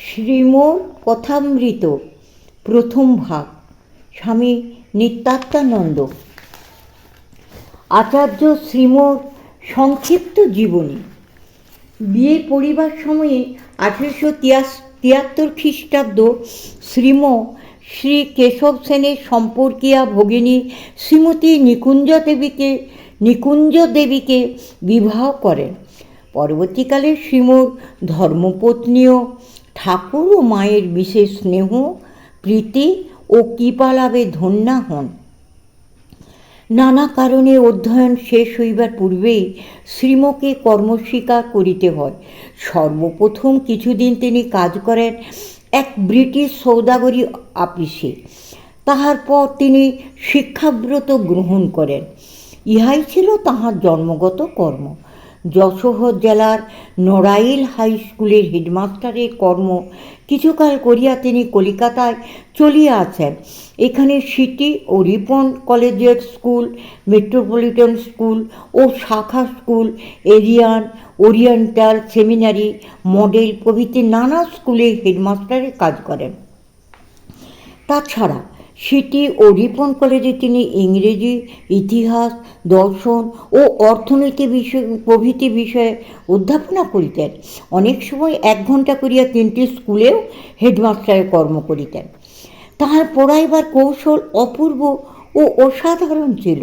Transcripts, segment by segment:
শ্রীমোর কথামৃত প্রথম ভাগ। স্বামী নিত্যানন্দ। আচার্য শ্রীমোর সংক্ষিপ্ত জীবনী। বিয়ে পড়িবার সময়ে 1873 খ্রিস্টাব্দ শ্রীমো শ্রী কেশব সেনের সম্পর্কিয়া ভগিনী শ্রীমতী নিকুঞ্জ দেবীকে বিবাহ করেন। পরবর্তীকালে শ্রীমোর ধর্মপত্নীও ঠাকুর ও মায়ের বিশেষ স্নেহ, প্রীতি ও কৃপালাভে ধন্যা হন। নানা কারণে অধ্যয়ন শেষ হইবার পূর্বেই শ্রীমোকে কর্মস্বীকার করিতে হয়। সর্বপ্রথম কিছুদিন তিনি কাজ করেন এক ব্রিটিশ সৌদাগরী আপিসে। তাহার পর তিনি শিক্ষাব্রত গ্রহণ করেন। ইহাই ছিল তাহার জন্মগত কর্ম। যশোহর জেলার নড়াইল হাই স্কুলের হেডমাস্টারের কর্ম কিছুকাল করিয়া তিনি কলিকাতায় চলিয়া আসেন। এখানে সিটি ও Ripon collegiate school, metropolitan school ও শাখা স্কুল, ওরিয়েন্টাল সেমিনারি, মডেল প্রভৃতি নানা স্কুলে হেডমাস্টারের কাজ করেন। তাছাড়া সিটি ও রিপন কলেজে তিনি ইংরেজি, ইতিহাস, দর্শন ও অর্থনীতি প্রভৃতি বিষয়ে অধ্যাপনা করিতেন। অনেক সময় 1 ঘণ্টা করিয়া 3টি স্কুলেও হেডমাস্টারের কর্ম করিতেন। তাহার পড়াইবার কৌশল অপূর্ব ও অসাধারণ ছিল।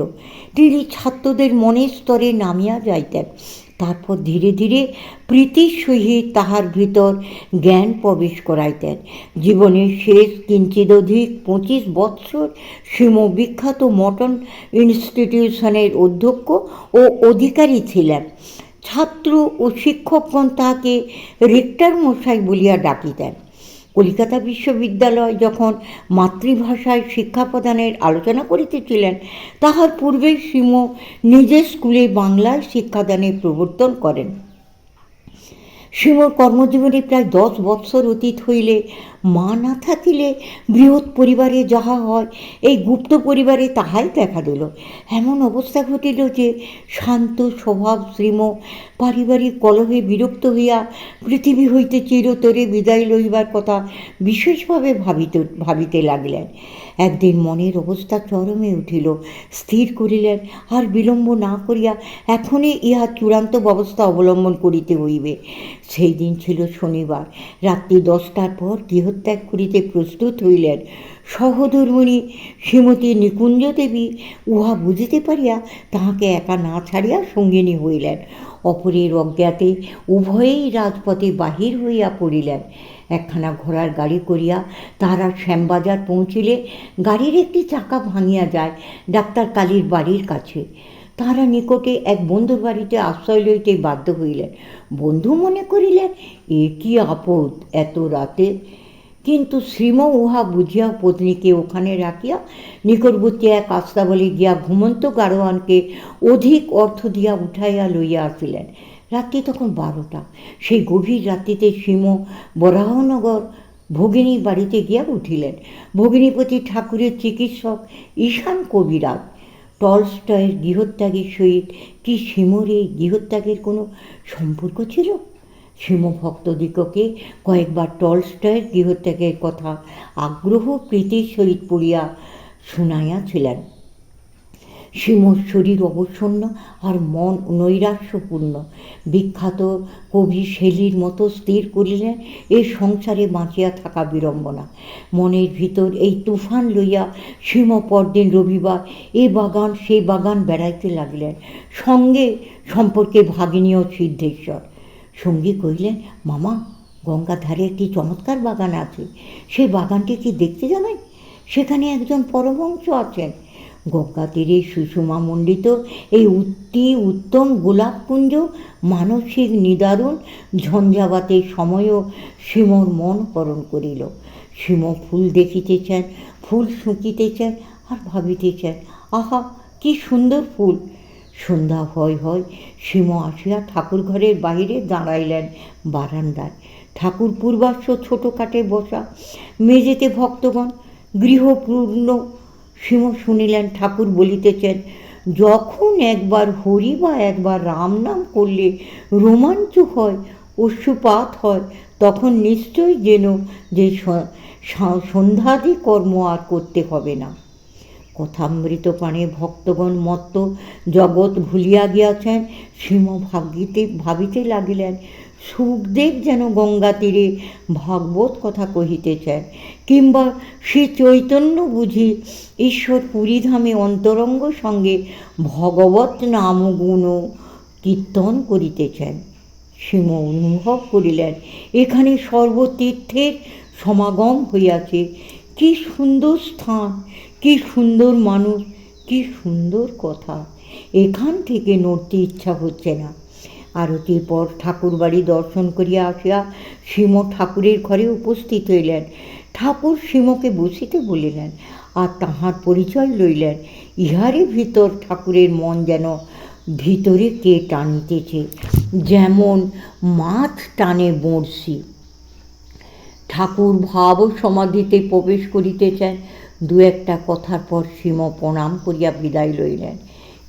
তিনি ছাত্রদের মনের স্তরে নামিয়া যাইতেন। তারপর ধীরে ধীরে প্রীতির সহিত তাহার ভিতর জ্ঞান প্রবেশ করাইতেন। জীবনের শেষ কিঞ্চিদধিক 25 বৎসর শ্রীমো বিখ্যাত মটন ইনস্টিটিউশনের অধ্যক্ষ ও অধিকারী ছিলেন। ছাত্র ও শিক্ষকগণ তাহাকে রেক্টর মশাই বলিয়া ডাকিতেন। কলিকাতা বিশ্ববিদ্যালয় যখন মাতৃভাষায় শিক্ষা প্রদানের আলোচনা করিতেছিলেন, তাহার পূর্বেই শ্রীমো নিজের স্কুলে বাংলায় শিক্ষাদানের প্রবর্তন করেন। শ্রীমোর কর্মজীবনে প্রায় 10 বৎসর অতীত হইলে মা না থাকিলে বৃহৎ পরিবারে যাহা হয়, এই গুপ্ত পরিবারে তাহাই দেখা দিল। এমন অবস্থা ঘটিল যে শান্ত স্বভাব শ্রীমো পারিবারিক কলহে বিরক্ত হইয়া পৃথিবী হইতে চিরতরে বিদায় লইবার কথা বিশেষভাবে ভাবিতে লাগিলেন। একদিন মনের অবস্থা চরমে উঠিল। স্থির করিলেন আর বিলম্ব না করিয়া এখনই ইহা চূড়ান্ত ব্যবস্থা অবলম্বন করিতে হইবে। সেই দিন ছিল শনিবার। রাত্রি 10টার পর গৃহত্যাগ করিতে প্রস্তুত হইলেন। সহধর্মিণী শ্রীমতী নিকুঞ্জ দেবী উহা বুঝিতে পারিয়া তাহাকে একা না ছাড়িয়া সঙ্গিনী হইলেন। অপরের অজ্ঞাতে উভয়েই রাজপথে বাহির হইয়া পড়িলেন। একখানা ঘোড়ার গাড়ি করিয়া তাহারা শ্যামবাজার পৌঁছিলে গাড়ির একটি চাকা ভাঙিয়া যায় ডাক্তার কালীর বাড়ির কাছে। তাহারা নিকটে এক বন্ধুর বাড়িতে আশ্রয় লইতে বাধ্য হইলেন। বন্ধু মনে করিলেন এ কি আপদ এত রাতে, কিন্তু শ্রীমো উহা বুঝিয়া পত্নীকে ওখানে রাখিয়া নিকটবর্তী এক আস্তাবলে গিয়া ঘুমন্ত গাড়োয়ানকে অধিক অর্থ দিয়া উঠাইয়া লইয়া আসিলেন। রাত্রি তখন 12টা। সেই গভীর রাত্রিতে শ্রীমো বরাহনগর ভগিনীর বাড়িতে গিয়া উঠিলেন। ভগিনীপতি ঠাকুরের চিকিৎসক ঈশান কবিরাজ। টলস্টয়ের গৃহত্যাগের সহিত কি শ্রীমোর এই গৃহত্যাগের কোনো সম্পর্ক ছিল? শ্রীমো ভক্তদিগকে কয়েকবার টলস্টয়ের গৃহত্যাগের কথা আগ্রহ প্রীতির সহিত পড়িয়া শুনাইয়াছিলেন। শ্রীমোর শরীর অবসন্ন আর মন নৈরাশ্যপূর্ণ। বিখ্যাত কবি শেলীর মতো স্থির করিলেন এ সংসারে বাঁচিয়া থাকা বিড়ম্বনা। মনের ভিতর এই তুফান লইয়া শ্রীমো পরদিন রবিবার এ বাগান সে বাগান বেড়াইতে লাগিলেন। সঙ্গে সম্পর্কে ভাগিনীয় সিদ্ধেশ্বর। সঙ্গী কহিলেন, মামা, গঙ্গার ধারে একটি চমৎকার বাগান আছে, সেই বাগানটি কি দেখতে যাবেন? সেখানে একজন পরমহংস আছেন। গঙ্গা তীরে সুষমামণ্ডিত এই উত্তম গোলাপপুঞ্জ মানসিক নিদারুণ ঝঞ্ঝাবাতের সময়ও শ্রীমোর মন হরণ করিল। শ্রীমো ফুল দেখিতেছেন, ফুল শুঁকিতেছেন আর ভাবিতেছেন, আহা কি সুন্দর ফুল। সন্ধ্যা হয় শ্রীমো আসিয়া ঠাকুর ঘরের বাহিরে দাঁড়াইলেন বারান্দায়। ঠাকুর পূর্বাশ্ব ছোট কাঠে বসা, মেঝেতে ভক্তগণ, গৃহপূর্ণ। শ্রীমো শুনিলেন ঠাকুর বলিতেছেন, যখন একবার হরি বা একবার রাম নাম করলে রোমাঞ্চ হয়, অশ্রুপাত হয়, তখন নিশ্চয় যেন যে সন্ধ্যাদি কর্ম আর করতে হবে না। কথামৃত পানে ভক্তগণ মত্ত জগৎ ভুলিয়া গিয়াছেন। শ্রীম ভাবিতে লাগিলেন, সুখদেব যেন গঙ্গা তীরে ভাগবত কথা কহিতেছেন, কিংবা শ্রী চৈতন্য বুঝি ঈশ্বর পুরীধামে অন্তরঙ্গ সঙ্গে ভগবত নাম গুণ কীর্তন করিতেছেন। শ্রীম অনুভব করিলেন এখানে সর্বতীর্থের সমাগম হইয়াছে। কি সুন্দর স্থান, কি সুন্দর মানুষ, কি সুন্দর কথা। এখান থেকে নড়তে ইচ্ছা হচ্ছে না। আরতির পর ঠাকুরবাড়ি দর্শন করিয়া আসিয়া শ্রীম ঠাকুরের ঘরে উপস্থিত হইলেন। ঠাকুর শ্রীমকে বসিতে বলিলেন আর তাহার পরিচয় লইলেন। ইহারে ভিতর ঠাকুরের মন যেন ভিতরে কে টানিতেছে, যেমন মাছ টানে বড়শি। ঠাকুর ভাব সমাধিতে প্রবেশ করিতেছেন। দু একটা কথার পর শ্রীম প্রণাম করিয়া বিদায় লইলেন।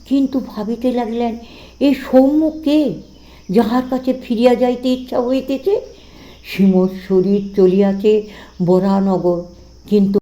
কিন্তু ভাবিতে লাগিলেন, এ সৌম্য কে, যাহার কাছে ফিরিয়া যাইতে ইচ্ছা হইতেছে? শ্রীমর শরীর চলিয়াছে বরানগর, কিন্তু